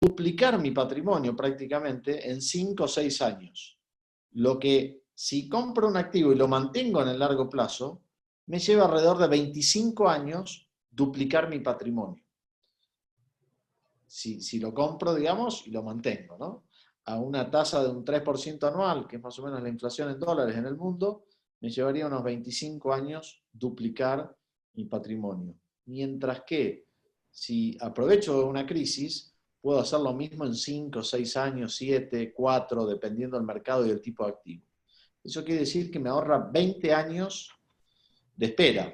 duplicar mi patrimonio prácticamente en 5 o 6 años. Lo que, si compro un activo y lo mantengo en el largo plazo, me lleva alrededor de 25 años duplicar mi patrimonio. Si lo compro, digamos, y lo mantengo, ¿no? A una tasa de un 3% anual, que es más o menos la inflación en dólares en el mundo, me llevaría unos 25 años duplicar mi patrimonio. Mientras que, si aprovecho una crisis, puedo hacer lo mismo en 5, 6 años, 7, 4, dependiendo del mercado y del tipo de activo. Eso quiere decir que me ahorra 20 años de espera,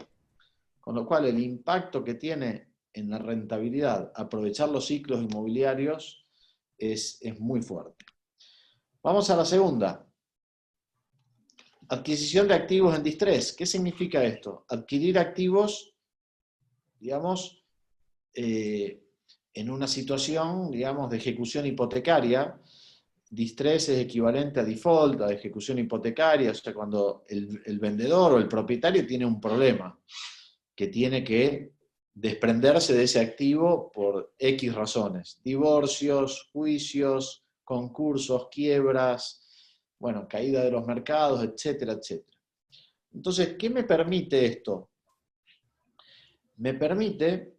con lo cual el impacto que tiene en la rentabilidad aprovechar los ciclos inmobiliarios es muy fuerte. Vamos a la segunda. Adquisición de activos en distrés. ¿Qué significa esto? Adquirir activos, digamos, en una situación, digamos, de ejecución hipotecaria. Distrés es equivalente a default, a ejecución hipotecaria, o sea, cuando el vendedor o el propietario tiene un problema que tiene que desprenderse de ese activo por X razones. Divorcios, juicios, concursos, quiebras, bueno, caída de los mercados, etcétera, etcétera. Entonces, ¿qué me permite esto? Me permite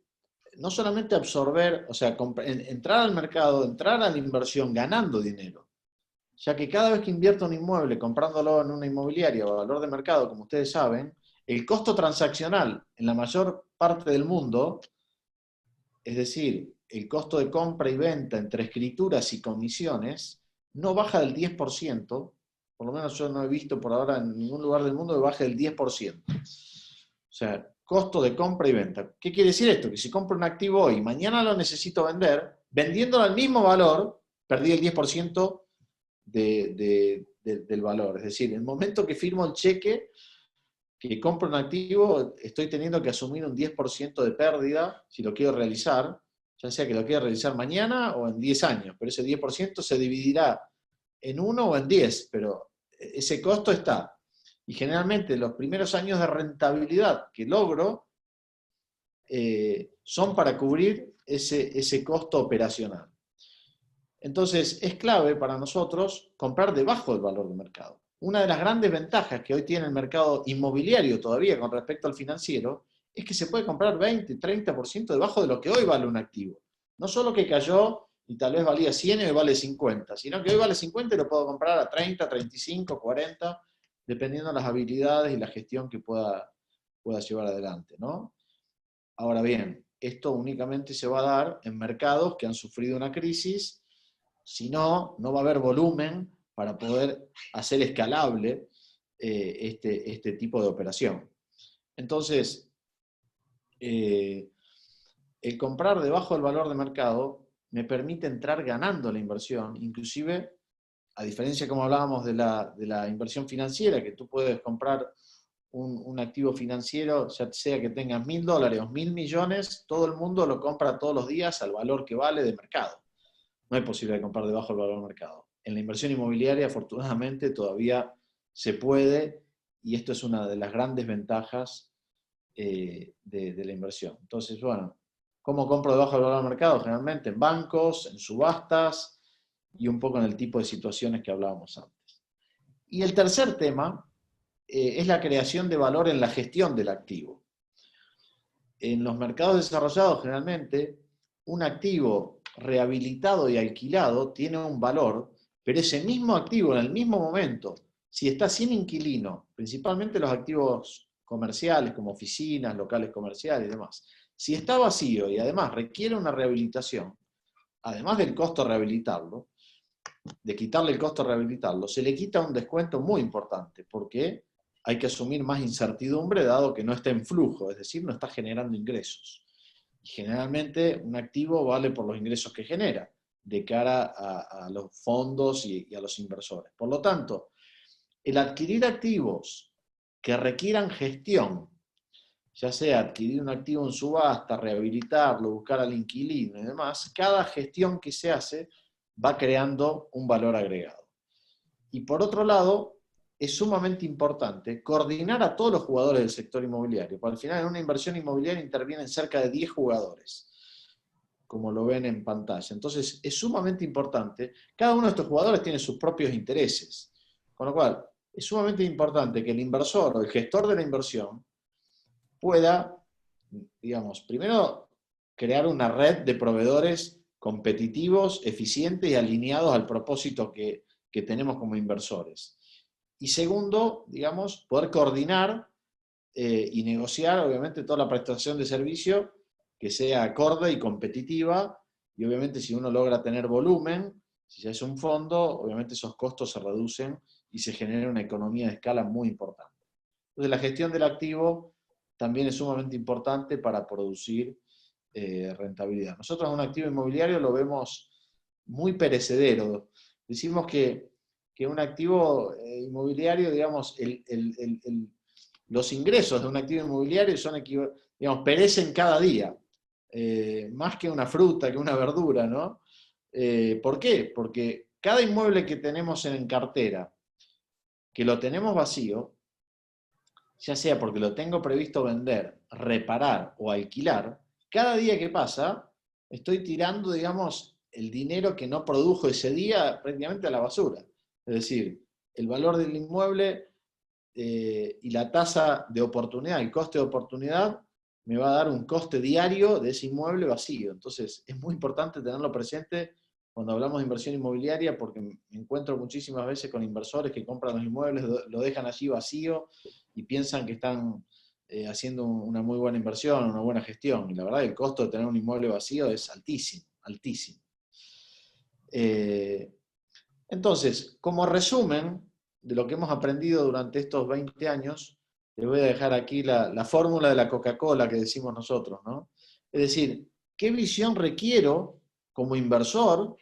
no solamente absorber, o sea, entrar al mercado, entrar a la inversión ganando dinero, ya que cada vez que invierto un inmueble comprándolo en una inmobiliaria o a valor de mercado, como ustedes saben, el costo transaccional en la mayor parte del mundo, es decir, el costo de compra y venta entre escrituras y comisiones, no baja del 10%, por lo menos yo no he visto por ahora en ningún lugar del mundo que baje del 10%. O sea, costo de compra y venta. ¿Qué quiere decir esto? Que si compro un activo hoy y mañana lo necesito vender, vendiéndolo al mismo valor, perdí el 10% del valor. Es decir, en el momento que firmo el cheque, que compro un activo, estoy teniendo que asumir un 10% de pérdida si lo quiero realizar, ya sea que lo quiera realizar mañana o en 10 años, pero ese 10% se dividirá en 1 o en 10, pero ese costo está. Y generalmente los primeros años de rentabilidad que logro son para cubrir ese costo operacional. Entonces, es clave para nosotros comprar debajo del valor de mercado. Una de las grandes ventajas que hoy tiene el mercado inmobiliario todavía con respecto al financiero es que se puede comprar 20, 30% debajo de lo que hoy vale un activo. No solo que cayó y tal vez valía 100 y hoy vale 50, sino que hoy vale 50 y lo puedo comprar a 30, 35, 40, dependiendo de las habilidades y la gestión que pueda llevar adelante, ¿no? Ahora bien, esto únicamente se va a dar en mercados que han sufrido una crisis. Si no, no va a haber volumen para poder hacer escalable este tipo de operación. Entonces, el comprar debajo del valor de mercado me permite entrar ganando la inversión, inclusive, a diferencia como hablábamos de la inversión financiera, que tú puedes comprar un activo financiero, ya sea que tengas $1000 o 1000 millones, todo el mundo lo compra todos los días al valor que vale de mercado. No hay posibilidad de comprar debajo del valor del mercado. En la inversión inmobiliaria, afortunadamente, todavía se puede, y esto es una de las grandes ventajas de la inversión. Entonces, bueno, ¿cómo compro debajo del valor del mercado? Generalmente en bancos, en subastas y un poco en el tipo de situaciones que hablábamos antes. Y el tercer tema es la creación de valor en la gestión del activo. En los mercados desarrollados, generalmente, un activo rehabilitado y alquilado tiene un valor, pero ese mismo activo en el mismo momento, si está sin inquilino, principalmente los activos comerciales como oficinas, locales comerciales y demás, si está vacío y además requiere una rehabilitación, además del costo de rehabilitarlo, de quitarle el costo de rehabilitarlo, se le quita un descuento muy importante, porque hay que asumir más incertidumbre dado que no está en flujo, es decir, no está generando ingresos. Y generalmente un activo vale por los ingresos que genera de cara a los fondos y a los inversores. Por lo tanto, el adquirir activos que requieran gestión, ya sea adquirir un activo en subasta, rehabilitarlo, buscar al inquilino y demás, cada gestión que se hace va creando un valor agregado. Y por otro lado, es sumamente importante coordinar a todos los jugadores del sector inmobiliario, porque al final en una inversión inmobiliaria intervienen cerca de 10 jugadores, como lo ven en pantalla. Entonces, es sumamente importante. Cada uno de estos jugadores tiene sus propios intereses. Con lo cual, es sumamente importante que el inversor o el gestor de la inversión pueda, digamos, primero crear una red de proveedores competitivos, eficientes y alineados al propósito que tenemos como inversores. Y segundo, digamos, poder coordinar y negociar, obviamente, toda la prestación de servicio que sea acorde y competitiva, y obviamente si uno logra tener volumen, si ya es un fondo, obviamente esos costos se reducen y se genera una economía de escala muy importante. Entonces la gestión del activo también es sumamente importante para producir rentabilidad. Nosotros un activo inmobiliario lo vemos muy perecedero. Decimos que un activo inmobiliario, digamos, los ingresos de un activo inmobiliario son, digamos, perecen cada día, más que una fruta, que una verdura, ¿no? ¿Por qué? Porque cada inmueble que tenemos en cartera, que lo tenemos vacío, ya sea porque lo tengo previsto vender, reparar o alquilar, cada día que pasa estoy tirando, digamos, el dinero que no produjo ese día prácticamente a la basura. Es decir, el valor del inmueble y la tasa de oportunidad, el coste de oportunidad, me va a dar un coste diario de ese inmueble vacío. Entonces, es muy importante tenerlo presente cuando hablamos de inversión inmobiliaria, porque me encuentro muchísimas veces con inversores que compran los inmuebles, lo dejan allí vacío y piensan que están haciendo una muy buena inversión, una buena gestión. Y la verdad, el costo de tener un inmueble vacío es altísimo, altísimo. Entonces, como resumen de lo que hemos aprendido durante estos 20 años, les voy a dejar aquí la fórmula de la Coca-Cola que decimos nosotros, ¿no? Es decir, ¿qué visión requiero como inversor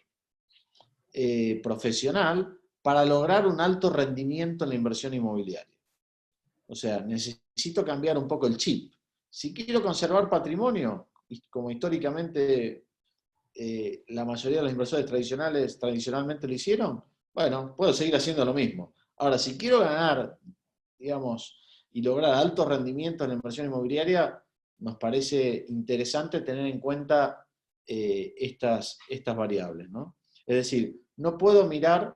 profesional para lograr un alto rendimiento en la inversión inmobiliaria? O sea, necesito cambiar un poco el chip. Si quiero conservar patrimonio, como históricamente la mayoría de los inversores tradicionalmente lo hicieron, bueno, puedo seguir haciendo lo mismo. Ahora, si quiero ganar, digamos, y lograr altos rendimientos en la inversión inmobiliaria, nos parece interesante tener en cuenta estas variables, ¿no? Es decir, no puedo mirar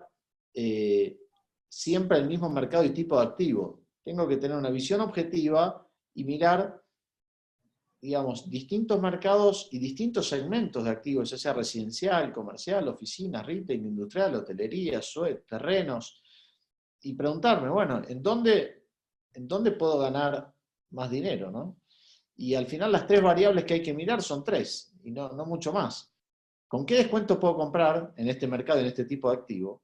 siempre el mismo mercado y tipo de activo. Tengo que tener una visión objetiva y mirar, digamos, distintos mercados y distintos segmentos de activos, ya sea residencial, comercial, oficinas, retail, industrial, hotelería, SUET, terrenos, y preguntarme, bueno, ¿en dónde puedo ganar más dinero, ¿no? Y al final las tres variables que hay que mirar son tres, y no mucho más. ¿Con qué descuento puedo comprar en este mercado, en este tipo de activo?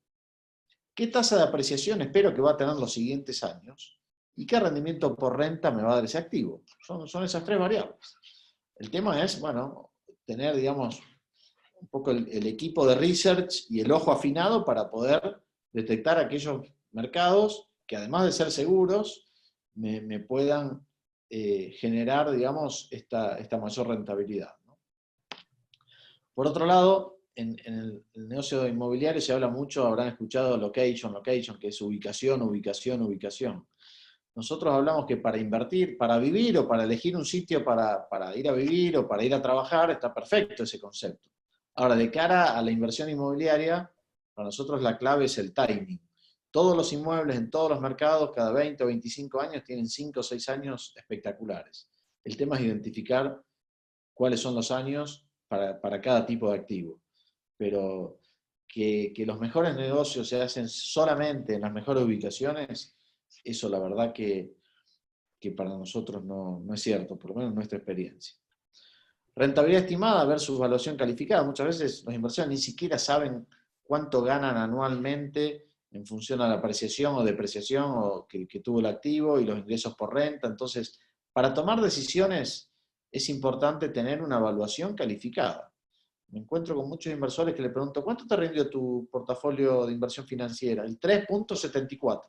¿Qué tasa de apreciación espero que va a tener los siguientes años? ¿Y qué rendimiento por renta me va a dar ese activo? Son esas tres variables. El tema es, bueno, tener, digamos, un poco el equipo de research y el ojo afinado para poder detectar aquellos mercados que además de ser seguros, me puedan generar, digamos, esta mayor rentabilidad, ¿no? Por otro lado, en el negocio inmobiliario se habla mucho, habrán escuchado location, location, que es ubicación, ubicación, ubicación. Nosotros hablamos que para invertir, para vivir o para elegir un sitio para ir a vivir o para ir a trabajar, está perfecto ese concepto. Ahora, de cara a la inversión inmobiliaria, para nosotros la clave es el timing. Todos los inmuebles en todos los mercados, cada 20 o 25 años, tienen 5 o 6 años espectaculares. El tema es identificar cuáles son los años para cada tipo de activo. Pero que los mejores negocios se hacen solamente en las mejores ubicaciones, eso la verdad que para nosotros no es cierto, por lo menos en nuestra experiencia. Rentabilidad estimada versus valuación calificada. Muchas veces los inversores ni siquiera saben cuánto ganan anualmente en función a la apreciación o depreciación que tuvo el activo y los ingresos por renta. Entonces, para tomar decisiones es importante tener una evaluación calificada. Me encuentro con muchos inversores que le pregunto, ¿cuánto te rindió tu portafolio de inversión financiera? El 3,74.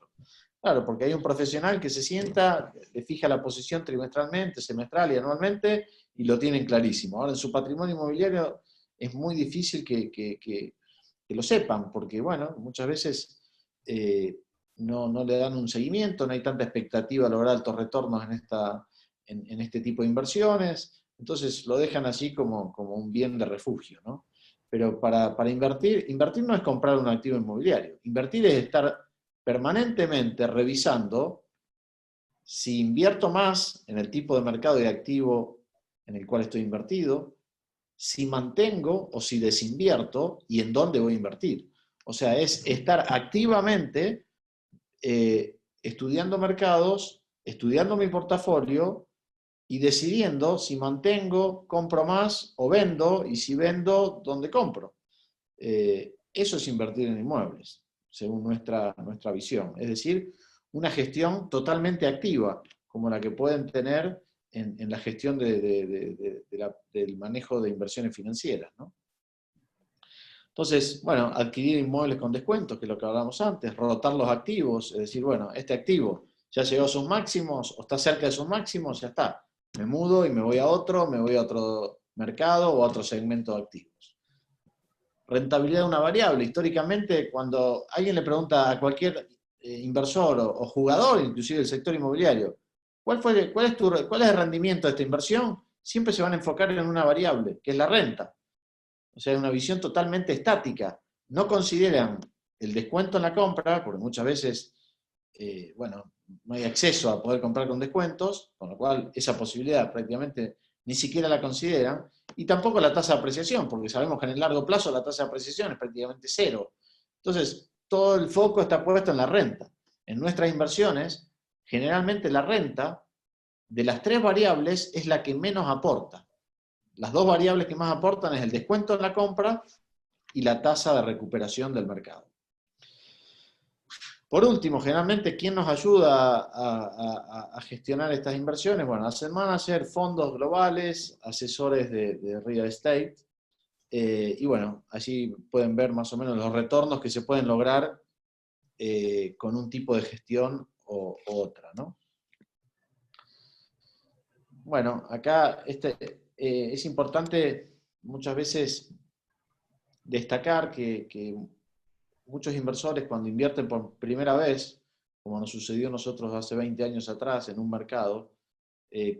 Claro, porque hay un profesional que se sienta, le fija la posición trimestralmente, semestral y anualmente y lo tienen clarísimo. Ahora, en su patrimonio inmobiliario es muy difícil que lo sepan, porque, bueno, muchas veces no le dan un seguimiento, no hay tanta expectativa de lograr altos retornos en este tipo de inversiones. Entonces lo dejan así como un bien de refugio, ¿no? Pero para invertir no es comprar un activo inmobiliario. Invertir es estar permanentemente revisando si invierto más en el tipo de mercado de activo en el cual estoy invertido, si mantengo o si desinvierto y en dónde voy a invertir. O sea, es estar activamente estudiando mercados, estudiando mi portafolio y decidiendo si mantengo, compro más o vendo, y si vendo, dónde compro. Eso es invertir en inmuebles, según nuestra visión. Es decir, una gestión totalmente activa, como la que pueden tener en la gestión del manejo de inversiones financieras, ¿no? Entonces, bueno, adquirir inmuebles con descuentos, que es lo que hablábamos antes, rotar los activos, es decir, bueno, este activo ya llegó a sus máximos o está cerca de sus máximos, ya está. Me mudo y me voy a otro mercado o a otro segmento de activos. Rentabilidad de una variable. Históricamente, cuando alguien le pregunta a cualquier inversor o jugador, inclusive del sector inmobiliario, ¿cuál es el rendimiento de esta inversión? Siempre se van a enfocar en una variable, que es la renta. O sea, es una visión totalmente estática. No consideran el descuento en la compra, porque muchas veces, bueno, no hay acceso a poder comprar con descuentos, con lo cual esa posibilidad prácticamente ni siquiera la consideran, y tampoco la tasa de apreciación, porque sabemos que en el largo plazo la tasa de apreciación es prácticamente cero. Entonces, todo el foco está puesto en la renta. En nuestras inversiones, generalmente la renta de las tres variables es la que menos aporta. Las dos variables que más aportan es el descuento en la compra y la tasa de recuperación del mercado. Por último, generalmente, ¿quién nos ayuda a gestionar estas inversiones? Bueno, asset manager, fondos globales, asesores de real estate. Y bueno, allí pueden ver más o menos los retornos que se pueden lograr con un tipo de gestión u otra, ¿no? Bueno, acá es importante muchas veces destacar que muchos inversores, cuando invierten por primera vez, como nos sucedió a nosotros hace 20 años atrás en un mercado,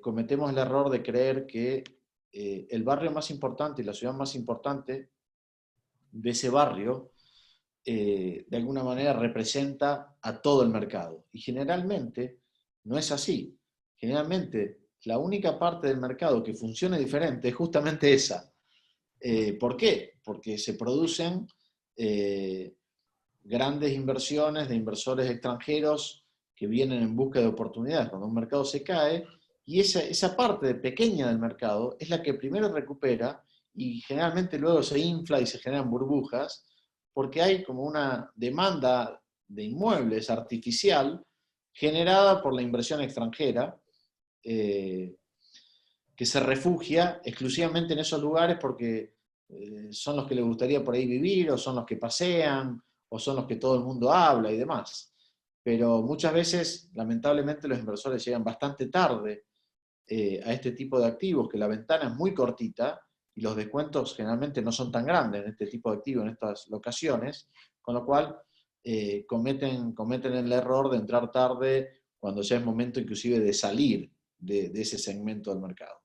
cometemos el error de creer que el barrio más importante y la ciudad más importante de ese barrio, de alguna manera representa a todo el mercado. Y generalmente no es así. Generalmente la única parte del mercado que funciona diferente es justamente esa. ¿Por qué? Porque se producen grandes inversiones de inversores extranjeros que vienen en busca de oportunidades cuando un mercado se cae, y esa parte pequeña del mercado es la que primero recupera y generalmente luego se infla y se generan burbujas, porque hay como una demanda de inmuebles artificial generada por la inversión extranjera, eh, que se refugia exclusivamente en esos lugares porque son los que les gustaría por ahí vivir, o son los que pasean, o son los que todo el mundo habla y demás. Pero muchas veces, lamentablemente, los inversores llegan bastante tarde a este tipo de activos, que la ventana es muy cortita y los descuentos generalmente no son tan grandes en este tipo de activos, en estas locaciones, con lo cual cometen el error de entrar tarde cuando ya es momento inclusive de salir de ese segmento del mercado.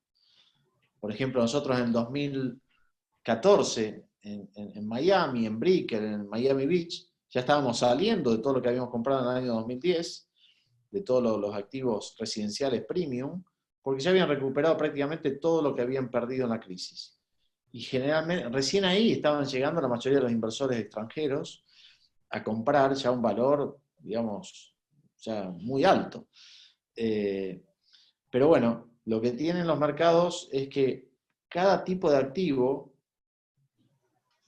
Por ejemplo, nosotros en 2014, en Miami, en Brickell, en Miami Beach, ya estábamos saliendo de todo lo que habíamos comprado en el año 2010, de todos los activos residenciales premium, porque ya habían recuperado prácticamente todo lo que habían perdido en la crisis. Y generalmente, recién ahí estaban llegando la mayoría de los inversores extranjeros a comprar ya un valor, digamos, ya muy alto. Pero bueno, lo que tienen los mercados es que cada tipo de activo,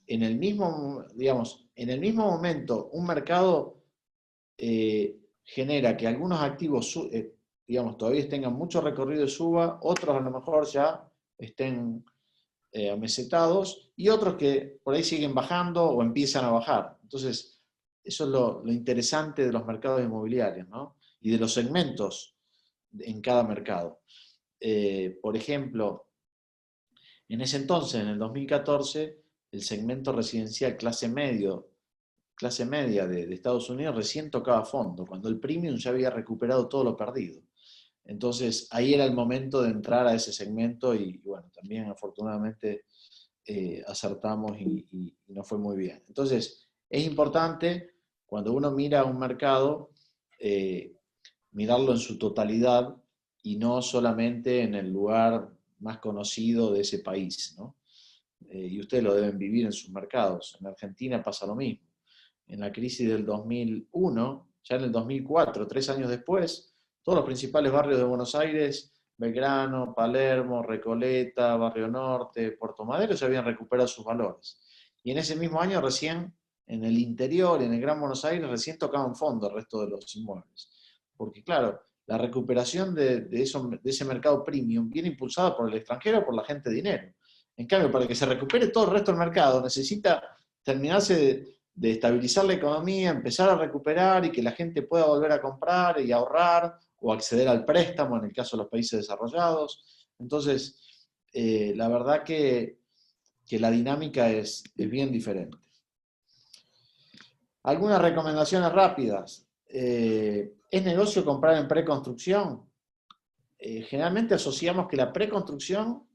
en el mismo, digamos, en el mismo momento, un mercado genera que algunos activos, digamos, todavía tengan mucho recorrido y suba, otros a lo mejor ya estén amesetados, y otros que por ahí siguen bajando o empiezan a bajar. Entonces, eso es lo interesante de los mercados inmobiliarios, ¿no? Y de los segmentos en cada mercado. Por ejemplo, en ese entonces, en el 2014, el segmento residencial clase media de Estados Unidos recién tocaba fondo, cuando el premium ya había recuperado todo lo perdido. Entonces, ahí era el momento de entrar a ese segmento y bueno, también afortunadamente acertamos y nos fue muy bien. Entonces, es importante cuando uno mira un mercado, eh, mirarlo en su totalidad y no solamente en el lugar más conocido de ese país, ¿no? Y ustedes lo deben vivir en sus mercados. En Argentina pasa lo mismo. En la crisis del 2001, ya en el 2004, 3 años después, todos los principales barrios de Buenos Aires, Belgrano, Palermo, Recoleta, Barrio Norte, Puerto Madero, ya habían recuperado sus valores. Y en ese mismo año recién, en el interior, en el Gran Buenos Aires, recién tocaban fondo el resto de los inmuebles. Porque claro, la recuperación de ese mercado premium viene impulsada por el extranjero o por la gente de dinero. En cambio, para que se recupere todo el resto del mercado, necesita terminarse de estabilizar la economía, empezar a recuperar y que la gente pueda volver a comprar y ahorrar o acceder al préstamo en el caso de los países desarrollados. Entonces, la verdad que la dinámica es bien diferente. Algunas recomendaciones rápidas. ¿Es negocio comprar en preconstrucción? Generalmente asociamos que la preconstrucción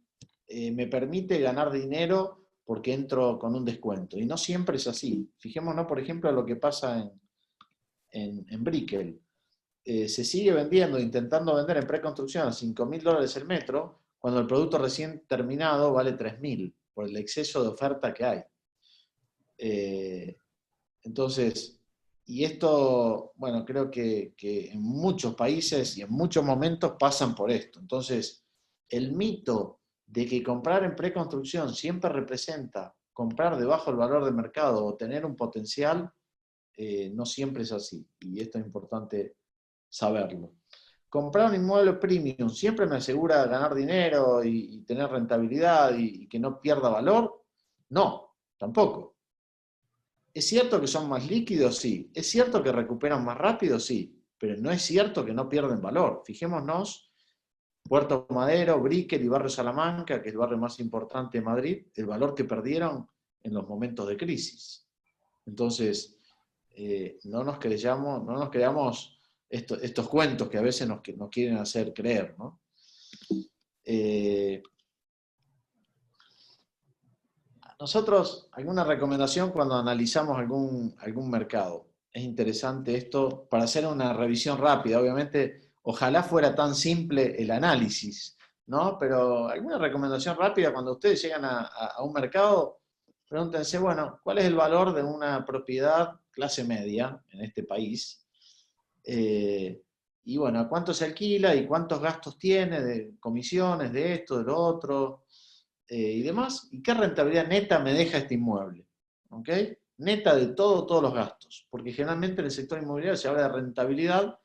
me permite ganar dinero porque entro con un descuento. Y no siempre es así. Fijémonos, por ejemplo, a lo que pasa en Brickell. Se sigue vendiendo, intentando vender en preconstrucción a $5.000 el metro, cuando el producto recién terminado vale 3.000, por el exceso de oferta que hay. Entonces, y esto, bueno, creo que en muchos países y en muchos momentos pasan por esto. Entonces, el mito de que comprar en preconstrucción siempre representa comprar debajo del valor de mercado o tener un potencial, no siempre es así. Y esto es importante saberlo. Comprar un inmueble premium siempre me asegura ganar dinero y tener rentabilidad y que no pierda valor. No, tampoco. ¿Es cierto que son más líquidos? Sí. ¿Es cierto que recuperan más rápido? Sí. Pero no es cierto que no pierden valor. Fijémonos, Puerto Madero, Brickell y Barrio Salamanca, que es el barrio más importante de Madrid, el valor que perdieron en los momentos de crisis. Entonces, no nos creamos estos cuentos que a veces nos quieren hacer creer, ¿no? Nosotros, alguna recomendación cuando analizamos algún mercado. Es interesante esto para hacer una revisión rápida. Obviamente, ojalá fuera tan simple el análisis, ¿no? Pero alguna recomendación rápida cuando ustedes llegan a un mercado, pregúntense, bueno, ¿cuál es el valor de una propiedad clase media en este país? Y bueno, ¿a cuánto se alquila y cuántos gastos tiene de comisiones, de esto, de lo otro? Y demás, y qué rentabilidad neta me deja este inmueble, ¿ok? Neta de todos los gastos, porque generalmente en el sector inmobiliario se habla de rentabilidad,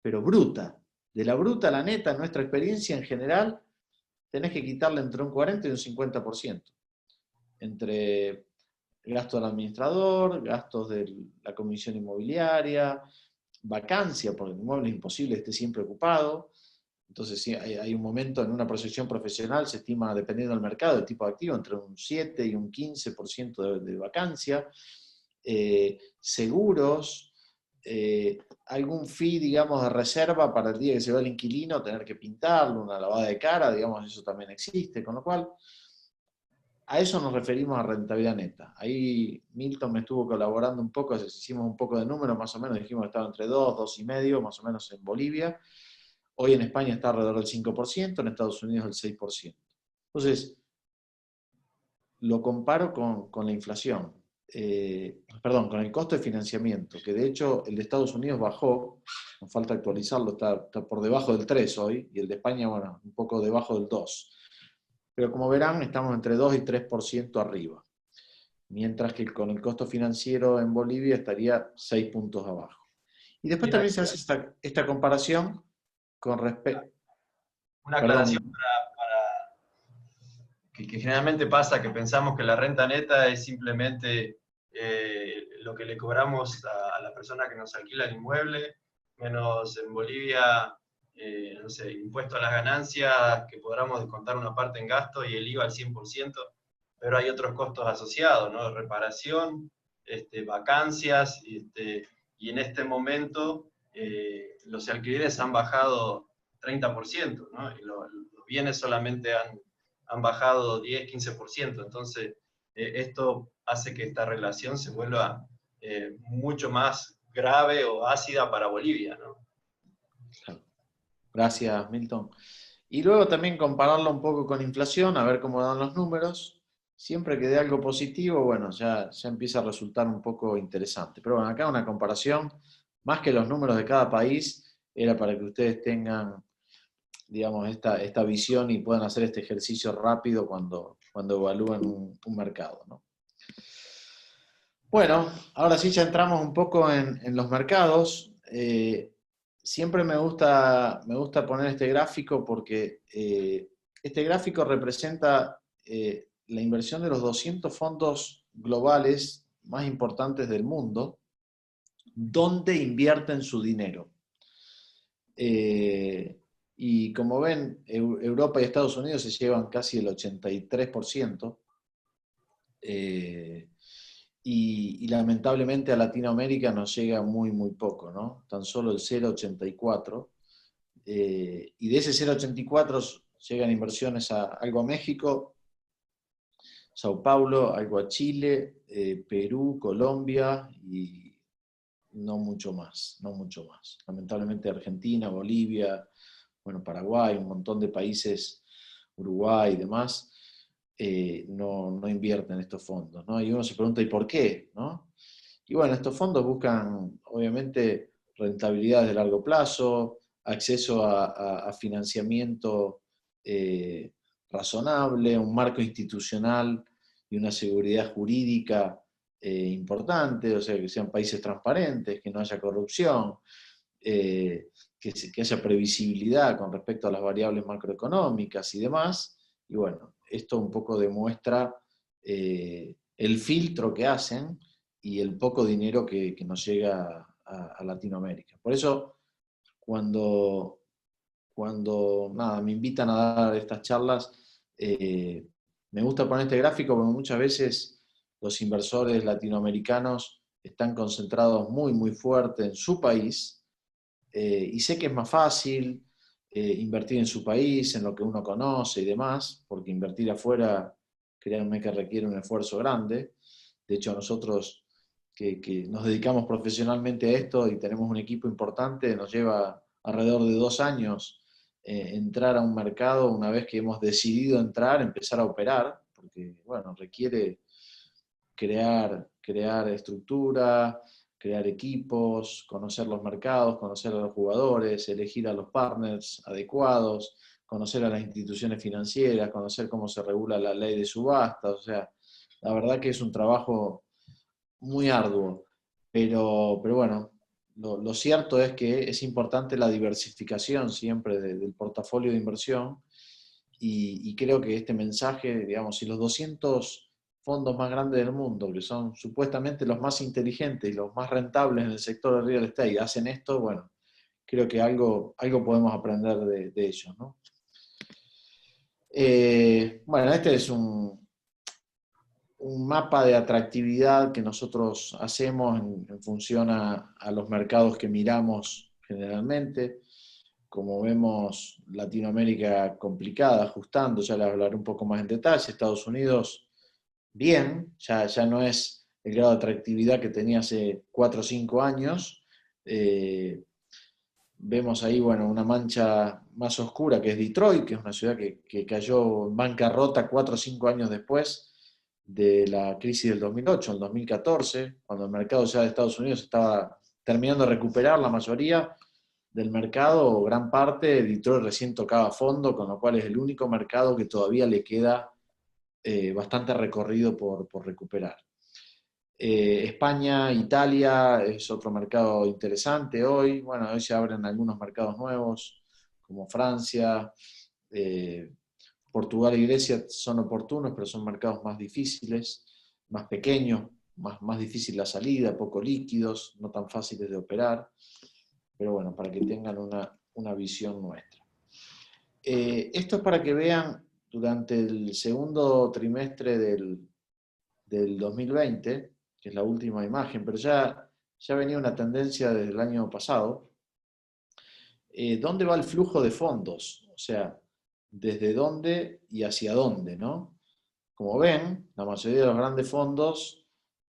pero bruta. De la bruta a la neta, en nuestra experiencia en general, tenés que quitarle entre un 40 y un 50%, entre gastos del administrador, gastos de la comisión inmobiliaria, vacancia, porque el inmueble es imposible que esté siempre ocupado. Entonces, sí, hay un momento en una proyección profesional, se estima, dependiendo del mercado, el tipo de activo, entre un 7 y un 15% de vacancia. Seguros, algún fee, digamos, de reserva para el día que se va el inquilino, tener que pintarlo, una lavada de cara, digamos, eso también existe, con lo cual a eso nos referimos a rentabilidad neta. Ahí Milton me estuvo colaborando un poco, hicimos un poco de números, más o menos dijimos que estaba entre 2, 2,5, más o menos en Bolivia. Hoy en España está alrededor del 5%, en Estados Unidos el 6%. Entonces, lo comparo con la inflación, perdón, con el costo de financiamiento, que de hecho el de Estados Unidos bajó, nos falta actualizarlo, está por debajo del 3 hoy, y el de España, bueno, un poco debajo del 2. Pero como verán, estamos entre 2 y 3% arriba, mientras que con el costo financiero en Bolivia estaría 6 puntos abajo. Y después Mira, también se hace esta comparación con respecto... una aclaración Perdón, que generalmente pasa, que pensamos que la renta neta es simplemente lo que le cobramos a la persona que nos alquila el inmueble, menos en Bolivia, no sé, impuesto a las ganancias, que podamos descontar una parte en gasto y el IVA al 100%, pero hay otros costos asociados, ¿no? Reparación, vacancias, y en este momento los alquileres han bajado 30%, ¿no? Y los bienes solamente han bajado 10, 15%. Entonces, esto hace que esta relación se vuelva mucho más grave o ácida para Bolivia, ¿no? Claro. Gracias, Milton. Y luego también compararlo un poco con inflación, a ver cómo dan los números. Siempre que dé algo positivo, bueno, ya empieza a resultar un poco interesante. Pero bueno, acá una comparación, más que los números de cada país, era para que ustedes tengan, digamos, esta visión y puedan hacer este ejercicio rápido cuando evalúan un mercado, ¿no? Bueno, ahora sí ya entramos un poco en los mercados. Siempre me gusta poner este gráfico porque este gráfico representa la inversión de los 200 fondos globales más importantes del mundo, donde invierten su dinero. Y como ven, Europa y Estados Unidos se llevan casi el 83%. Eh, y lamentablemente a Latinoamérica nos llega muy poco, ¿no? Tan solo el 0,84. Y de ese 0,84 llegan inversiones algo a México, Sao Paulo, algo a Chile, Perú, Colombia y no mucho más, no mucho más. Lamentablemente Argentina, Bolivia, bueno, Paraguay, un montón de países, Uruguay y demás, no invierten estos fondos, ¿no? Y uno se pregunta, ¿y por qué? ¿No? Y bueno, estos fondos buscan, obviamente, rentabilidades de largo plazo, acceso a financiamiento eh, razonable, un marco institucional y una seguridad jurídica importante, o sea, que sean países transparentes, que no haya corrupción, que haya previsibilidad con respecto a las variables macroeconómicas y demás. Y bueno, esto un poco demuestra el filtro que hacen y el poco dinero que nos llega a Latinoamérica. Por eso, cuando nada, me invitan a dar estas charlas, me gusta poner este gráfico porque muchas veces los inversores latinoamericanos están concentrados muy fuerte en su país, y sé que es más fácil invertir en su país, en lo que uno conoce y demás, porque invertir afuera, créanme que requiere un esfuerzo grande. De hecho, nosotros que nos dedicamos profesionalmente a esto y tenemos un equipo importante, nos lleva alrededor de 2 años entrar a un mercado una vez que hemos decidido entrar, empezar a operar, porque bueno, requiere crear estructura, crear equipos, conocer los mercados, conocer a los jugadores, elegir a los partners adecuados, conocer a las instituciones financieras, conocer cómo se regula la ley de subastas. O sea, la verdad que es un trabajo muy arduo, pero bueno, lo cierto es que es importante la diversificación siempre del portafolio de inversión y creo que este mensaje, digamos, si los 200 fondos más grandes del mundo, que son supuestamente los más inteligentes y los más rentables en el sector del real estate, hacen esto, bueno, creo que algo podemos aprender de ellos, ¿no? Bueno, este es un mapa de atractividad que nosotros hacemos en función a los mercados que miramos generalmente. Como vemos, Latinoamérica complicada, ajustando, ya les hablaré un poco más en detalle. Estados Unidos, bien, ya no es el grado de atractividad que tenía hace 4 o 5 años. Vemos ahí, bueno, una mancha más oscura que es Detroit, que es una ciudad que cayó en bancarrota 4 o 5 años después de la crisis del 2008, el 2014, cuando el mercado ya de Estados Unidos estaba terminando de recuperar la mayoría del mercado, o gran parte. Detroit recién tocaba fondo, con lo cual es el único mercado que todavía le queda bastante recorrido por recuperar. España, Italia es otro mercado interesante hoy. Bueno, hoy se abren algunos mercados nuevos, como Francia, Portugal y Grecia son oportunos, pero son mercados más difíciles, más pequeños, más difícil la salida, poco líquidos, no tan fáciles de operar. Pero bueno, para que tengan una visión nuestra. Esto es para que vean durante el segundo trimestre del 2020, que es la última imagen, pero ya venía una tendencia desde el año pasado. ¿dónde va el flujo de fondos? O sea, desde dónde y hacia dónde, ¿no? Como ven, la mayoría de los grandes fondos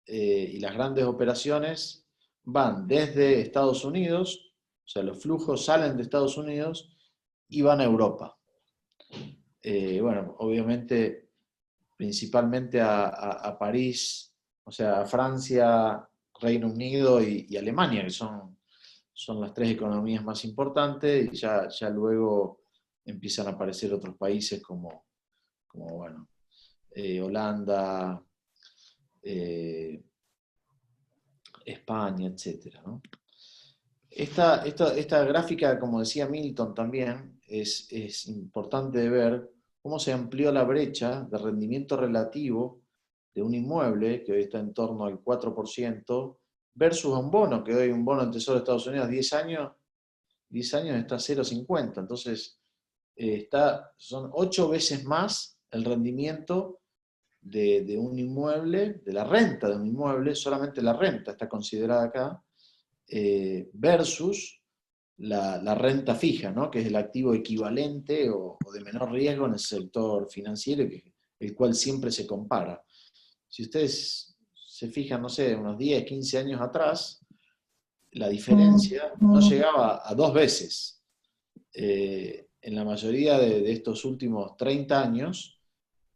y las grandes operaciones van desde Estados Unidos, o sea, los flujos salen de Estados Unidos y van a Europa. Bueno, obviamente, principalmente a París, o sea, a Francia, Reino Unido y Alemania, que son las tres economías más importantes, y ya luego empiezan a aparecer otros países como bueno, Holanda, eh, España, etcétera, ¿no? Esta gráfica, como decía Milton también, es importante de ver cómo se amplió la brecha de rendimiento relativo de un inmueble, que hoy está en torno al 4%, versus un bono, que hoy un bono en Tesoro de Estados Unidos 10 años está a 0,50. Entonces, son 8 veces más el rendimiento de un inmueble, de la renta de un inmueble, solamente la renta está considerada acá, versus la renta fija, ¿no? Que es el activo equivalente o de menor riesgo en el sector financiero, el cual siempre se compara. Si ustedes se fijan, no sé, unos 10, 15 años atrás, la diferencia no llegaba a 2 veces. En la mayoría de estos últimos 30 años,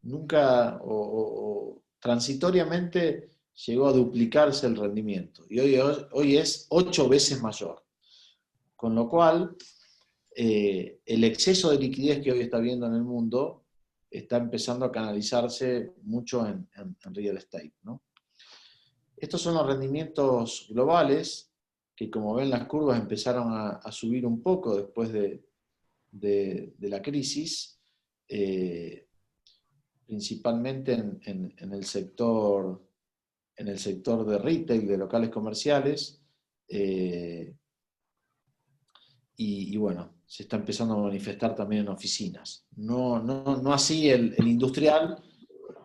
nunca o transitoriamente llegó a duplicarse el rendimiento. Y hoy es 8 veces mayor. Con lo cual, el exceso de liquidez que hoy está habiendo en el mundo está empezando a canalizarse mucho en real estate, ¿no? Estos son los rendimientos globales, que como ven las curvas empezaron a subir un poco después de la crisis, principalmente en el sector de retail, de locales comerciales, y bueno, se está empezando a manifestar también en oficinas. No así el industrial,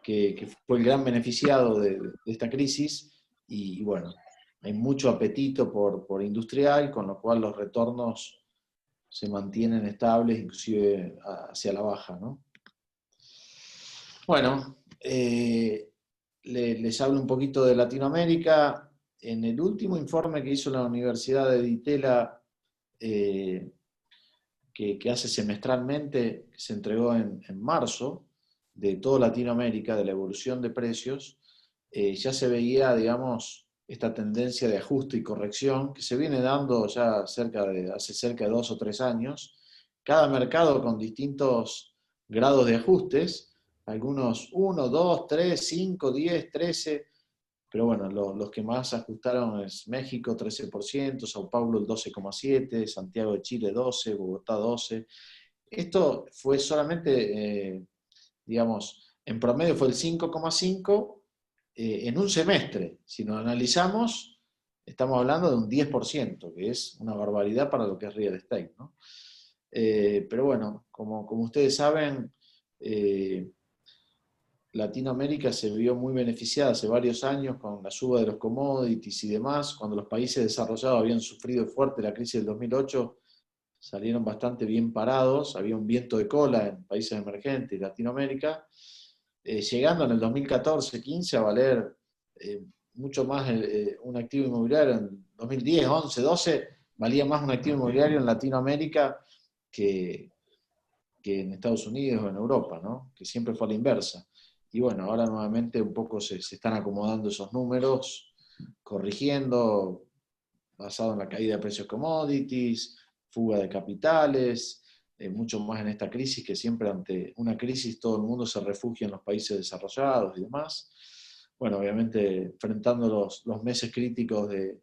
que fue el gran beneficiado de esta crisis, y bueno, hay mucho apetito por industrial, con lo cual los retornos se mantienen estables, inclusive hacia la baja, ¿no? Bueno, les hablo un poquito de Latinoamérica. En el último informe que hizo la Universidad de Di Tella, que hace semestralmente, que se entregó en marzo, de toda Latinoamérica, de la evolución de precios, ya se veía, digamos, esta tendencia de ajuste y corrección que se viene dando ya hace cerca de 2 o 3 años, cada mercado con distintos grados de ajustes, algunos 1, 2, 3, 5, 10, 13, pero bueno, los que más ajustaron es México 13%, Sao Paulo el 12,7%, Santiago de Chile 12%, Bogotá 12%. Esto fue solamente, digamos, en promedio fue el 5,5% en un semestre. Si nos analizamos, estamos hablando de un 10%, que es una barbaridad para lo que es real estate, ¿no? Pero bueno, como ustedes saben, Latinoamérica se vio muy beneficiada hace varios años con la suba de los commodities y demás. Cuando los países desarrollados habían sufrido fuerte la crisis del 2008, salieron bastante bien parados, había un viento de cola en países emergentes y Latinoamérica, llegando en el 2014-15 a valer mucho más un activo inmobiliario. En 2010, 11, 12 valía más un activo inmobiliario en Latinoamérica que en Estados Unidos o en Europa, ¿no? Que siempre fue a la inversa. Y bueno, ahora nuevamente un poco se están acomodando esos números, corrigiendo, basado en la caída de precios commodities, fuga de capitales, mucho más en esta crisis, que siempre ante una crisis todo el mundo se refugia en los países desarrollados y demás. Bueno, obviamente enfrentando los meses críticos de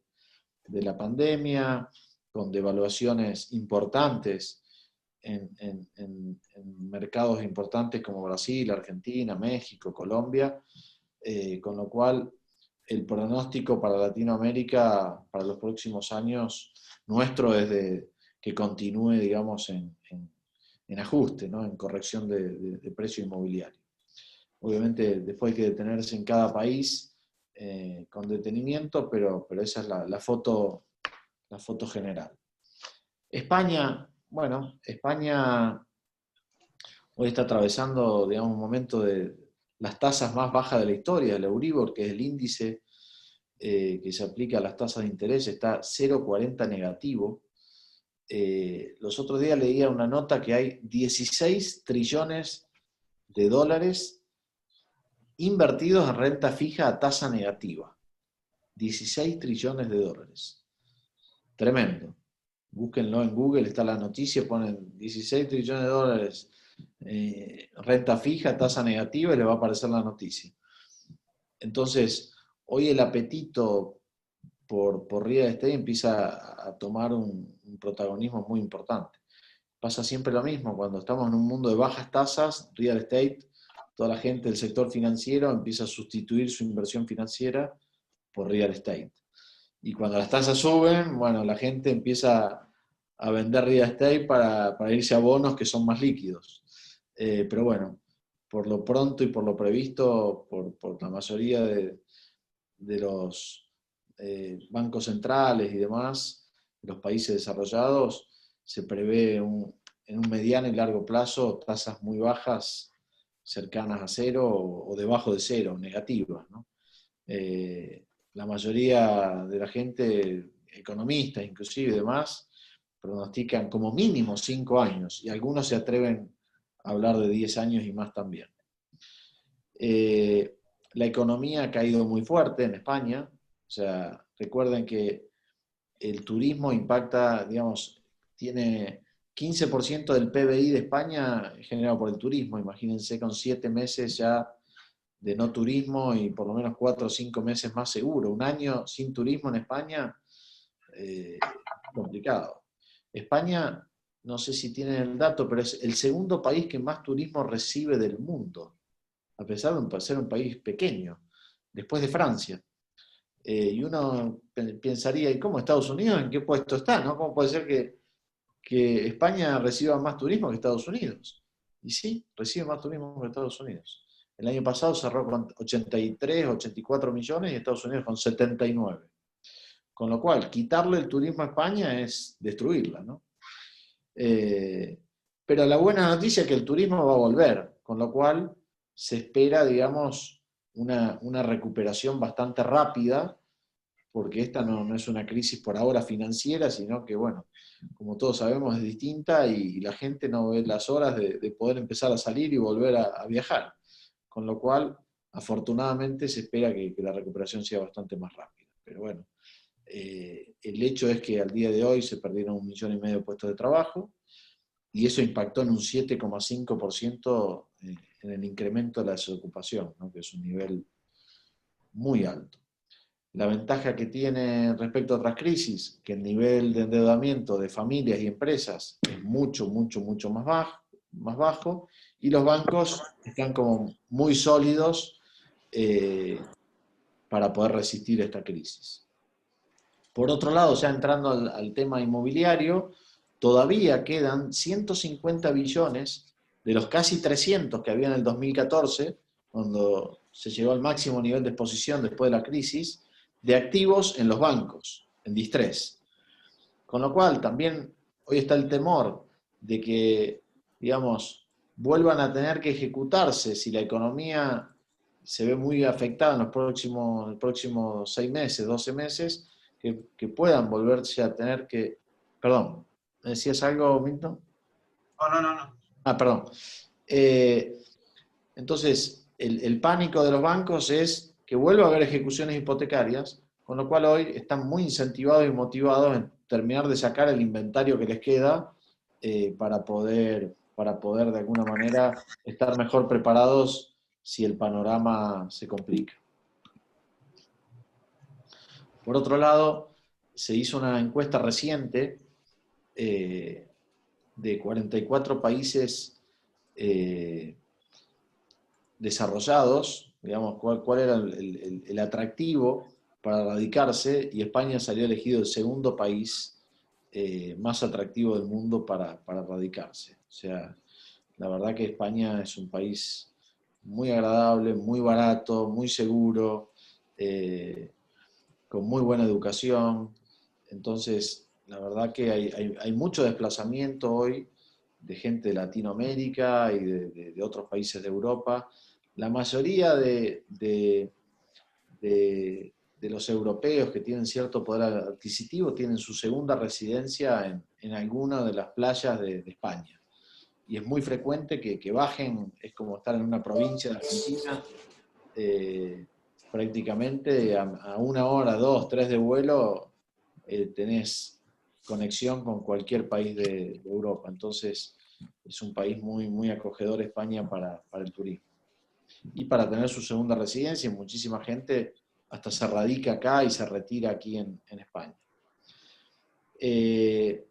la pandemia, con devaluaciones importantes en mercados importantes como Brasil, Argentina, México, Colombia, con lo cual el pronóstico para Latinoamérica para los próximos años nuestro es que continúe, digamos, en ajuste, ¿no? En corrección de precio inmobiliario. Obviamente después hay que detenerse en cada país con detenimiento, pero esa es la foto general. España, bueno, España hoy está atravesando, digamos, un momento de las tasas más bajas de la historia, el Euribor, que es el índice que se aplica a las tasas de interés, está 0,40 negativo. Los otros días leía una nota que hay 16 trillones de dólares invertidos en renta fija a tasa negativa. 16 trillones de dólares. Tremendo. Búsquenlo en Google, está la noticia, ponen 16 trillones de dólares, renta fija, tasa negativa, y le va a aparecer la noticia. Entonces, hoy el apetito por real estate empieza a tomar un protagonismo muy importante. Pasa siempre lo mismo, cuando estamos en un mundo de bajas tasas, real estate, toda la gente del sector financiero empieza a sustituir su inversión financiera por real estate. Y cuando las tasas suben, bueno, la gente empieza a vender real estate para irse a bonos que son más líquidos. Pero bueno, por lo pronto y por lo previsto, por la mayoría de los bancos centrales y demás, de los países desarrollados, se prevé en un mediano y largo plazo tasas muy bajas, cercanas a cero o debajo de cero, negativas, ¿no? La mayoría de la gente, economistas inclusive y demás, pronostican como mínimo 5 años, y algunos se atreven a hablar de 10 años y más también. La economía ha caído muy fuerte en España, o sea, recuerden que el turismo impacta, digamos, tiene 15% del PBI de España generado por el turismo. Imagínense con 7 meses ya de no turismo y por lo menos 4 o 5 meses más seguro. Un año sin turismo en España, complicado. España, no sé si tienen el dato, pero es el segundo país que más turismo recibe del mundo, a pesar de ser un país pequeño, después de Francia. Y uno pensaría, ¿y cómo Estados Unidos en qué puesto está? ¿No? ¿Cómo puede ser que España reciba más turismo que Estados Unidos? Y sí, recibe más turismo que Estados Unidos. El año pasado cerró con 83, 84 millones y Estados Unidos con 79. Con lo cual, quitarle el turismo a España es destruirla, ¿no? Pero la buena noticia es que el turismo va a volver, con lo cual se espera, digamos, una recuperación bastante rápida, porque esta no es una crisis por ahora financiera, sino que, bueno, como todos sabemos, es distinta y la gente no ve las horas de poder empezar a salir y volver a viajar. Con lo cual, afortunadamente, se espera que la recuperación sea bastante más rápida. Pero bueno, el hecho es que al día de hoy se perdieron 1,5 millones de puestos de trabajo y eso impactó en un 7,5% en el incremento de la desocupación, ¿no? Que es un nivel muy alto. La ventaja que tiene respecto a otras crisis, que el nivel de endeudamiento de familias y empresas es mucho, mucho, mucho más bajo, y los bancos están como muy sólidos para poder resistir esta crisis. Por otro lado, ya entrando al tema inmobiliario, todavía quedan 150 billones de los casi 300 que había en el 2014, cuando se llegó al máximo nivel de exposición después de la crisis, de activos en los bancos, en distrés. Con lo cual, también hoy está el temor de que, digamos, vuelvan a tener que ejecutarse si la economía se ve muy afectada en los próximos 6 meses, 12 meses, que puedan volverse a tener que... Perdón, ¿me decías algo, Milton? Oh, no, no, no. Ah, perdón. Eh, entonces, el pánico de los bancos es que vuelva a haber ejecuciones hipotecarias, con lo cual hoy están muy incentivados y motivados en terminar de sacar el inventario que les queda para poder de alguna manera estar mejor preparados si el panorama se complica. Por otro lado, se hizo una encuesta reciente de 44 países desarrollados, digamos, cuál era el atractivo para radicarse, y España salió elegido el segundo país más atractivo del mundo para radicarse. O sea, la verdad que España es un país muy agradable, muy barato, muy seguro, con muy buena educación. Entonces, La verdad que hay mucho desplazamiento hoy de gente de Latinoamérica y de otros países de Europa. La mayoría de los europeos que tienen cierto poder adquisitivo tienen su segunda residencia en alguna de las playas de España. Y es muy frecuente que bajen, es como estar en una provincia de Argentina, eh, prácticamente a 1 hora, 2, 3 de vuelo, tenés conexión con cualquier país de Europa. Entonces es un país muy, muy acogedor España para el turismo. Y para tener su segunda residencia, muchísima gente hasta se radica acá y se retira aquí en España. Eh,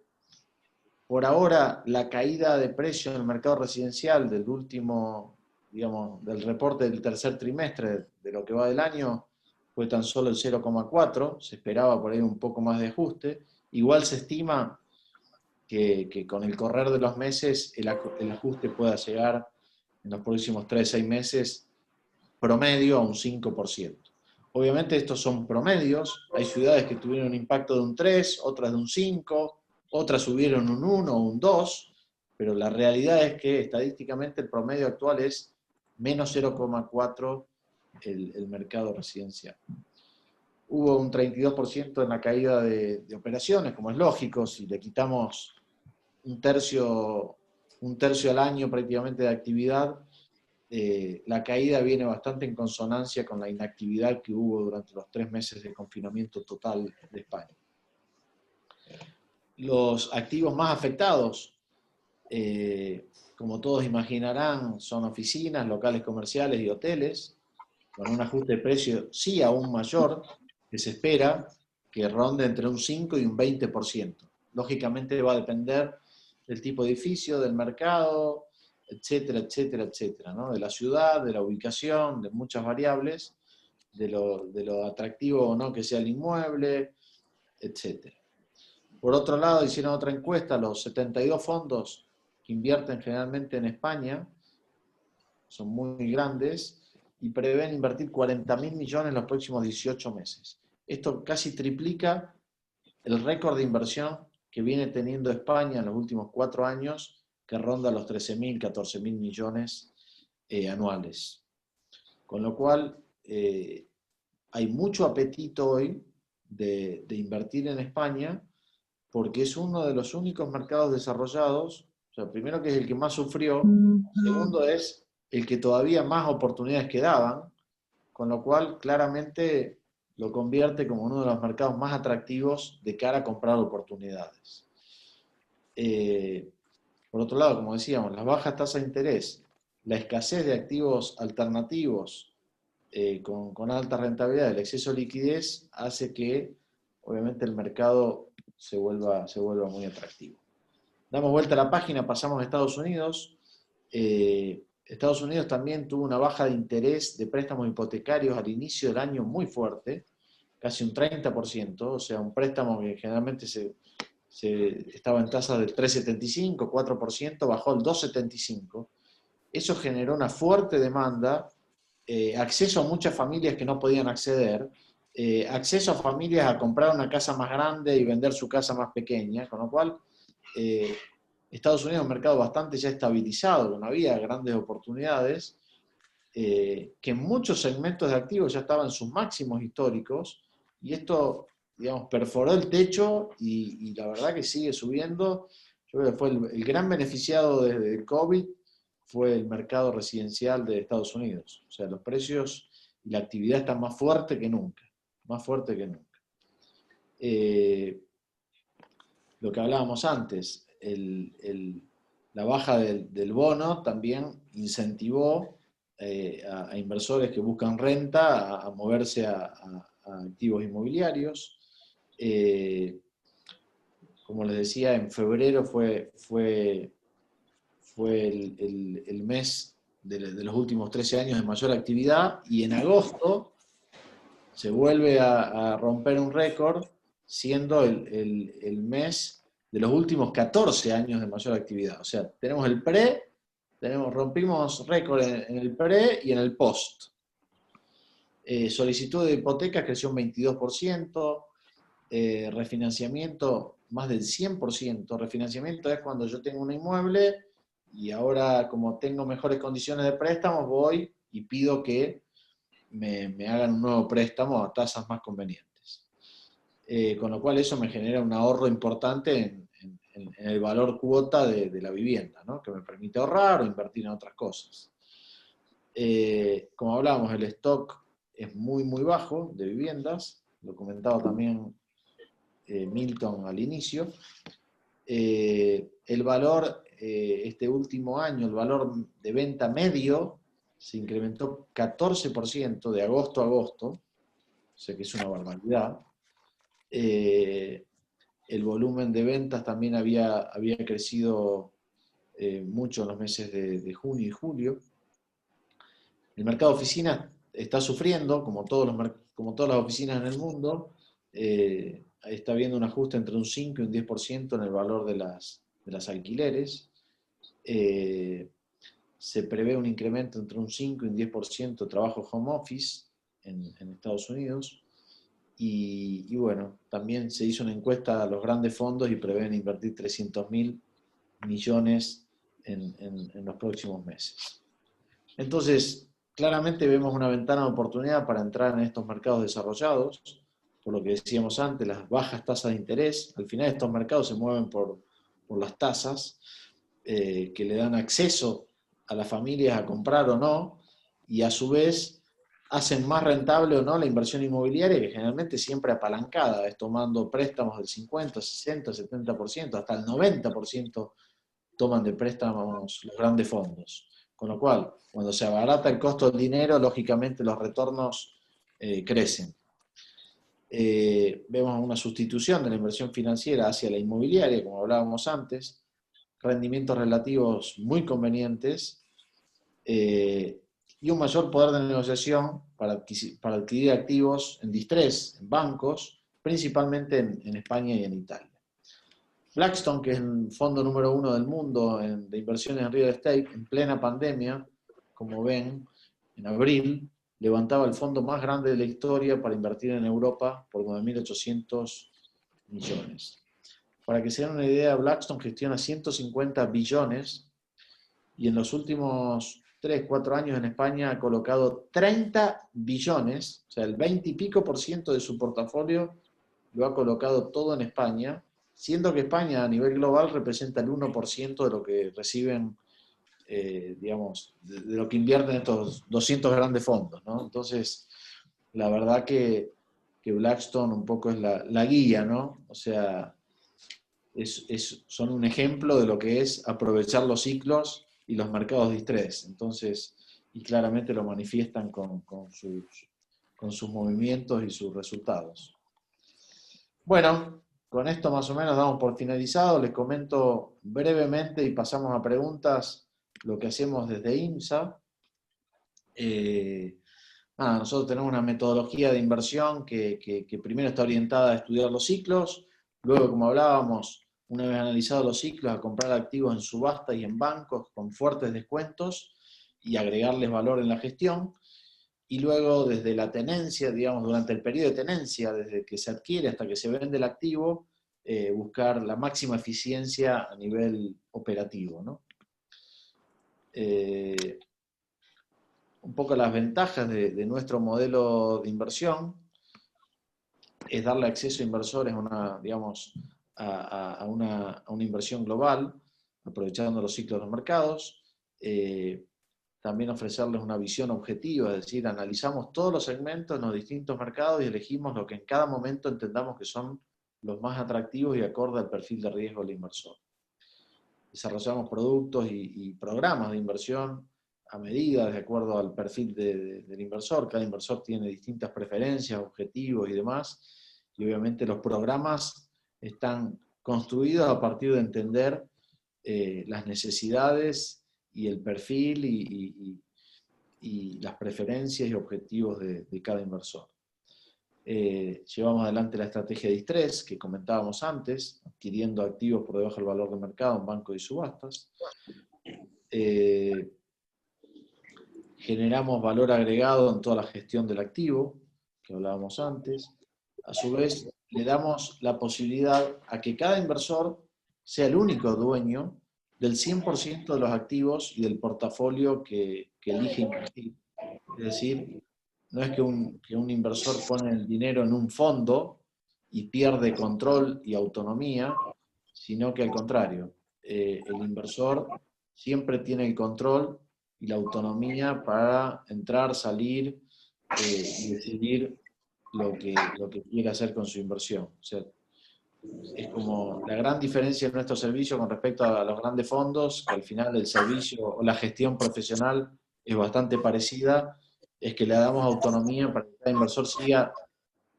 por ahora, la caída de precio en el mercado residencial del último, digamos, del reporte del tercer trimestre de lo que va del año fue tan solo el 0,4, se esperaba por ahí un poco más de ajuste. Igual se estima que con el correr de los meses el ajuste pueda llegar en los próximos 3 a 6 meses promedio a un 5%. Obviamente estos son promedios, hay ciudades que tuvieron un impacto de un 3, otras de un 5, otras subieron un 1 o un 2, pero la realidad es que estadísticamente el promedio actual es menos 0,4 el mercado residencial. Hubo un 32% en la caída de operaciones, como es lógico, si le quitamos un tercio al año prácticamente de actividad, la caída viene bastante en consonancia con la inactividad que hubo durante los 3 meses de confinamiento total de España. Los activos más afectados, como todos imaginarán, son oficinas, locales comerciales y hoteles, con un ajuste de precio sí aún mayor, que se espera que ronde entre un 5 y un 20%. Lógicamente va a depender del tipo de edificio, del mercado, etcétera, etcétera, etcétera, ¿no? De la ciudad, de la ubicación, de muchas variables, de lo atractivo o no que sea el inmueble, etcétera. Por otro lado, hicieron otra encuesta, los 72 fondos que invierten generalmente en España, son muy grandes, y prevén invertir 40.000 millones en los próximos 18 meses. Esto casi triplica el récord de inversión que viene teniendo España en los últimos 4 años, que ronda los 13.000, 14.000 millones anuales. Con lo cual, hay mucho apetito hoy de invertir en España, porque es uno de los únicos mercados desarrollados, o sea, primero que es el que más sufrió, segundo es el que todavía más oportunidades quedaban, con lo cual claramente lo convierte como uno de los mercados más atractivos de cara a comprar oportunidades. Por otro lado, como decíamos, las bajas tasas de interés, la escasez de activos alternativos con alta rentabilidad, el exceso de liquidez, hace que obviamente el mercado se vuelva muy atractivo. Damos vuelta a la página, pasamos a Estados Unidos. Estados Unidos también tuvo una baja de interés de préstamos hipotecarios al inicio del año muy fuerte, casi un 30%, o sea, un préstamo que generalmente estaba en tasas del 3,75, 4%, bajó al 2,75. Eso generó una fuerte demanda, acceso a muchas familias que no podían acceder, acceso a familias a comprar una casa más grande y vender su casa más pequeña, con lo cual Estados Unidos es un mercado bastante ya estabilizado, que no había grandes oportunidades, que en muchos segmentos de activos ya estaban en sus máximos históricos, y esto, digamos, perforó el techo y la verdad que sigue subiendo. Yo creo que fue el gran beneficiado desde el COVID, fue el mercado residencial de Estados Unidos. O sea, los precios y la actividad están más fuerte que nunca, más fuerte que nunca. Lo que hablábamos antes, la baja del bono también incentivó a inversores que buscan renta a moverse a activos inmobiliarios. Como les decía, en febrero fue el mes de los últimos 13 años de mayor actividad, y en agosto se vuelve a romper un récord, siendo el mes de los últimos 14 años de mayor actividad. O sea, tenemos el pre, rompimos récord en el pre y en el post. Solicitud de hipotecas creció un 22%, refinanciamiento más del 100%. Refinanciamiento es cuando yo tengo un inmueble y ahora, como tengo mejores condiciones de préstamo, voy y pido que me hagan un nuevo préstamo a tasas más convenientes. Con lo cual eso me genera un ahorro importante en el valor cuota de la vivienda, ¿no? Que me permite ahorrar o invertir en otras cosas. Como hablábamos, el stock es muy, muy bajo de viviendas, lo comentaba también Milton al inicio. El valor, este último año, el valor de venta medio se incrementó 14% de agosto a agosto, o sea que es una barbaridad. El volumen de ventas también había crecido mucho en los meses de junio y julio. El mercado de oficinas está sufriendo, como todas las oficinas en el mundo, está habiendo un ajuste entre un 5 y un 10% en el valor de las alquileres. Se prevé un incremento entre un 5 y un 10% de trabajo home office en Estados Unidos. Y bueno, también se hizo una encuesta a los grandes fondos y prevén invertir 300.000 millones en los próximos meses. Entonces, claramente vemos una ventana de oportunidad para entrar en estos mercados desarrollados, por lo que decíamos antes, las bajas tasas de interés. Al final estos mercados se mueven por las tasas que le dan acceso a las familias a comprar o no, y a su vez hacen más rentable o no la inversión inmobiliaria, que generalmente siempre apalancada, es tomando préstamos del 50, 60, 70%, hasta el 90% toman de préstamos los grandes fondos. Con lo cual, cuando se abarata el costo del dinero, lógicamente los retornos crecen. Vemos una sustitución de la inversión financiera hacia la inmobiliaria, como hablábamos antes, rendimientos relativos muy convenientes y un mayor poder de negociación para adquirir activos en distrés, en bancos, principalmente en España y en Italia. Blackstone, que es el fondo número 1 del mundo de inversiones en real estate, en plena pandemia, como ven, en abril, levantaba el fondo más grande de la historia para invertir en Europa por 9.800 millones. Para que se den una idea, Blackstone gestiona 150 billones y en los últimos 3, 4 años en España ha colocado 30 billones, o sea, el 20 y pico % de su portafolio lo ha colocado todo en España, siendo que España a nivel global representa el 1% de lo que reciben, digamos, de lo que invierten estos 200 grandes fondos, ¿no? Entonces, la verdad que Blackstone un poco es la guía, ¿no? O sea, son un ejemplo de lo que es aprovechar los ciclos y los mercados de estrés. Entonces, y claramente lo manifiestan con sus movimientos y sus resultados. Bueno, con esto más o menos damos por finalizado. Les comento brevemente y pasamos a preguntas lo que hacemos desde IMSA. Nosotros tenemos una metodología de inversión que primero está orientada a estudiar los ciclos, luego, como hablábamos, una vez analizados los ciclos, a comprar activos en subasta y en bancos con fuertes descuentos y agregarles valor en la gestión. Y luego, desde la tenencia, digamos, durante el periodo de tenencia, desde que se adquiere hasta que se vende el activo, buscar la máxima eficiencia a nivel operativo, ¿no? Un poco las ventajas de nuestro modelo de inversión es darle acceso a inversores a una, digamos, a una inversión global, aprovechando los ciclos de los mercados. También ofrecerles una visión objetiva, es decir, analizamos todos los segmentos en los distintos mercados y elegimos lo que en cada momento entendamos que son los más atractivos y acorde al perfil de riesgo del inversor. Desarrollamos productos y programas de inversión a medida, de acuerdo al perfil del inversor. Cada inversor tiene distintas preferencias, objetivos y demás, y obviamente los programas están construidos a partir de entender las necesidades y el perfil y las preferencias y objetivos de cada inversor. Llevamos adelante la estrategia de distrés que comentábamos antes, adquiriendo activos por debajo del valor de mercado en bancos y subastas. Generamos valor agregado en toda la gestión del activo, que hablábamos antes. A su vez, le damos la posibilidad a que cada inversor sea el único dueño del 100% de los activos y del portafolio que elige invertir. Es decir, no es que un inversor pone el dinero en un fondo y pierde control y autonomía, sino que al contrario, el inversor siempre tiene el control y la autonomía para entrar, salir y decidir lo que quiere hacer con su inversión. O sea, es como la gran diferencia de nuestro servicio con respecto a los grandes fondos, que al final el servicio o la gestión profesional es bastante parecida, es que le damos autonomía para que cada inversor siga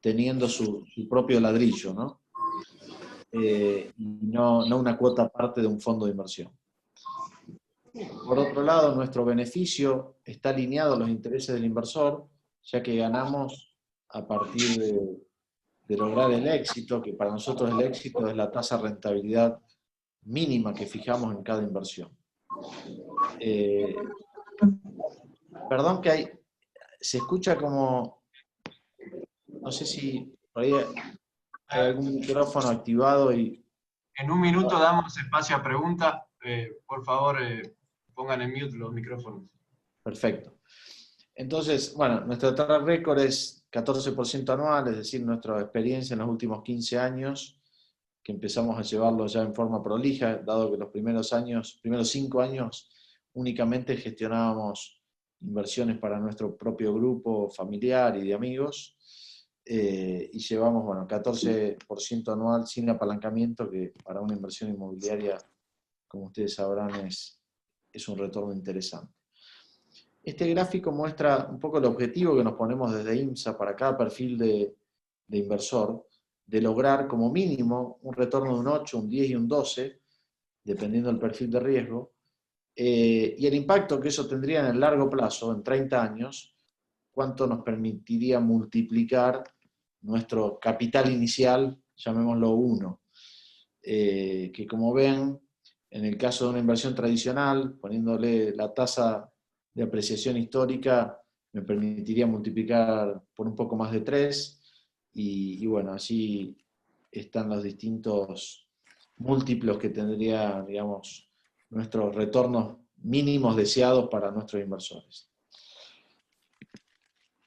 teniendo su propio ladrillo, ¿no? Y no una cuota aparte de un fondo de inversión. Por otro lado, nuestro beneficio está alineado a los intereses del inversor, ya que ganamos a partir de lograr el éxito, que para nosotros el éxito es la tasa de rentabilidad mínima que fijamos en cada inversión. Perdón que se escucha como, no sé si por ahí hay algún micrófono activado y... En un minuto damos espacio a preguntas. Por favor, pongan en mute los micrófonos. Perfecto. Entonces, bueno, nuestro track record es 14% anual, es decir, nuestra experiencia en los últimos 15 años, que empezamos a llevarlo ya en forma prolija, dado que los primeros 5 años, únicamente gestionábamos inversiones para nuestro propio grupo familiar y de amigos, y llevamos, bueno, 14% anual sin apalancamiento, que para una inversión inmobiliaria, como ustedes sabrán, es un retorno interesante. Este gráfico muestra un poco el objetivo que nos ponemos desde IMSA para cada perfil de inversor, de lograr como mínimo un retorno de un 8, un 10 y un 12, dependiendo del perfil de riesgo, y el impacto que eso tendría en el largo plazo, en 30 años, cuánto nos permitiría multiplicar nuestro capital inicial, llamémoslo 1, que como ven, en el caso de una inversión tradicional, poniéndole la tasa de apreciación histórica, me permitiría multiplicar por un poco más de 3, y bueno, así están los distintos múltiplos que tendría, digamos, nuestros retornos mínimos deseados para nuestros inversores.